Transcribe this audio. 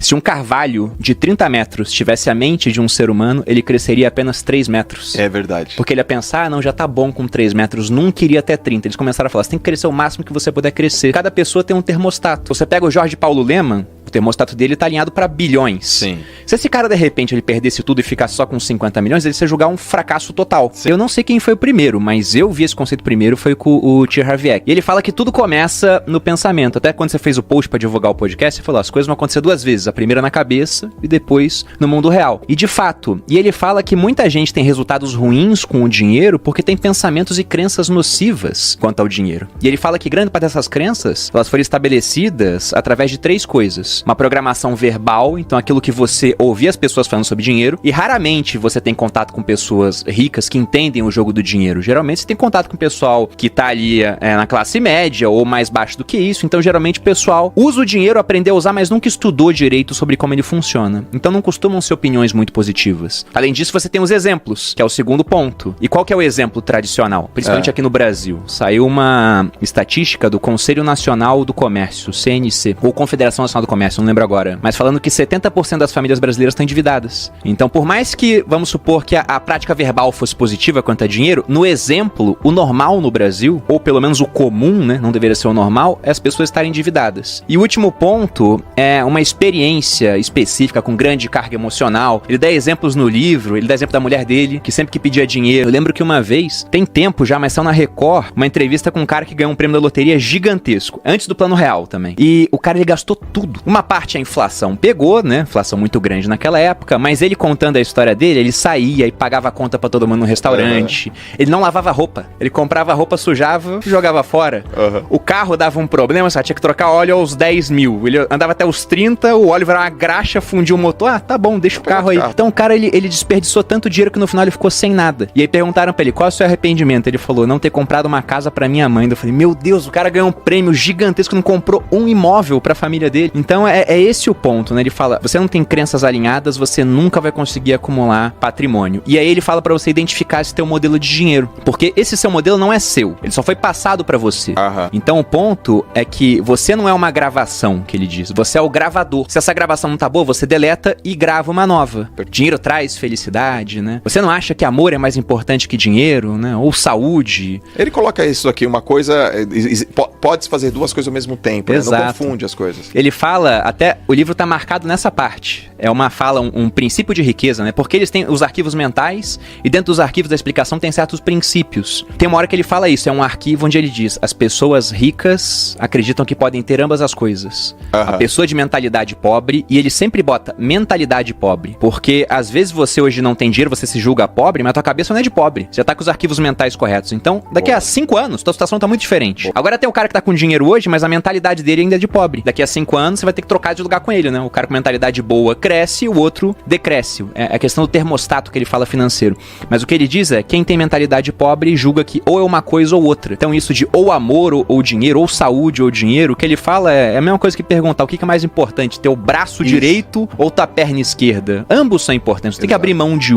Se um carvalho de 30 metros tivesse a mente de um ser humano, ele cresceria apenas 3 metros. É verdade. Porque ele ia pensar, não, já tá bom com 3 metros, nunca iria até 30. Eles começaram a falar, você tem que crescer o máximo que você puder crescer. Cada pessoa tem um termostato. Você pega o Jorge Paulo Lemann, o termostato dele tá alinhado pra bilhões. Sim. Se esse cara, de repente, ele perdesse tudo e ficasse só com 50 milhões, ele ia julgar um fracasso total. Sim. Eu não sei quem foi o primeiro, mas eu vi esse conceito primeiro, foi com o T. Harv Eker. E ele fala que tudo começa no pensamento. Até quando você fez o post pra divulgar o podcast, você falou, as coisas vão acontecer 2 vezes. A primeira na cabeça e depois no mundo real. E de fato, e ele fala que muita gente tem resultados ruins com o dinheiro porque tem pensamentos e crenças nocivas quanto ao dinheiro. E ele fala que grande parte dessas crenças, elas foram estabelecidas através de 3 coisas. Uma programação verbal, então aquilo que você ouvia as pessoas falando sobre dinheiro, e raramente você tem contato com pessoas ricas que entendem o jogo do dinheiro. Geralmente você tem contato com o pessoal que tá ali na classe média ou mais baixo do que isso, então geralmente o pessoal usa o dinheiro, aprendeu a usar, mas nunca estudou direito sobre como ele funciona. Então não costumam ser opiniões muito positivas. Além disso, você tem os exemplos, que é o segundo ponto. E qual que é o exemplo tradicional? Principalmente aqui no Brasil. Saiu uma estatística do Conselho Nacional do Comércio, CNC, ou Confederação Nacional do Comércio, não lembro agora, mas falando que 70% das famílias brasileiras estão endividadas. Então, por mais que, vamos supor que a prática verbal fosse positiva quanto a dinheiro, no exemplo, o normal no Brasil, ou pelo menos o comum, né, não deveria ser o normal, é as pessoas estarem endividadas. E o último ponto é uma experiência específica com grande carga emocional. Ele dá exemplos no livro, ele dá exemplo da mulher dele, que sempre que pedia dinheiro. Eu lembro que uma vez, tem tempo já, mas saiu na Record, uma entrevista com um cara que ganhou um prêmio da loteria gigantesco, antes do Plano Real também. E o cara, ele gastou tudo. Uma parte a inflação pegou, né? Inflação muito grande naquela época, mas ele contando a história dele, ele saía e pagava a conta pra todo mundo no restaurante. Ele não lavava roupa. Ele comprava roupa, sujava, jogava fora. O carro dava um problema, só tinha que trocar óleo aos 10 mil. Ele andava até os 30, o óleo virava uma graxa, fundiu o motor. Ah, tá bom, deixa o carro aí. Então o cara, ele desperdiçou tanto dinheiro que no final ele ficou sem nada. E aí perguntaram pra ele, qual é o seu arrependimento? Ele falou, não ter comprado uma casa pra minha mãe. Eu falei, meu Deus, o cara ganhou um prêmio gigantesco, não comprou um imóvel pra família dele. Então é esse o ponto, né? Ele fala, você não tem crenças alinhadas, você nunca vai conseguir acumular patrimônio. E aí ele fala pra você identificar esse teu modelo de dinheiro. Porque esse seu modelo não é seu, ele só foi passado pra você. Então o ponto é que você não é uma gravação, que ele diz, você é o gravador. Se essa gravação não tá boa, você deleta e grava uma nova. Dinheiro traz felicidade, né? Você não acha que amor é mais importante que dinheiro, né? Ou saúde. Ele coloca isso aqui, uma coisa, pode fazer 2 coisas ao mesmo tempo, né? Não confunde as coisas. Ele fala, até o livro tá marcado nessa parte. É uma fala, um princípio de riqueza, né? Porque eles têm os arquivos mentais e dentro dos arquivos da explicação tem certos princípios. Tem uma hora que ele fala isso, é um arquivo onde ele diz, as pessoas ricas acreditam que podem ter ambas as coisas. A pessoa de mentalidade pobre, e ele sempre bota mentalidade pobre, porque às vezes você hoje não tem dinheiro, você se julga pobre, mas a tua cabeça não é de pobre. Você já tá com os arquivos mentais corretos. Então, daqui a 5 anos, tua situação tá muito diferente. Agora tem o cara que tá com dinheiro hoje, mas a mentalidade dele ainda é de pobre. Daqui a 5 anos, você vai ter que trocar de lugar com ele, né? O cara com mentalidade boa cresce, o outro decresce. É a questão do termostato que ele fala financeiro. Mas o que ele diz é, quem tem mentalidade pobre julga que ou é uma coisa ou outra. Então isso de ou amor ou dinheiro, ou saúde ou dinheiro, o que ele fala é a mesma coisa que perguntar o que é mais importante, ter o braço direito ou tua perna esquerda. Ambos são importantes, você tem que abrir mão de um.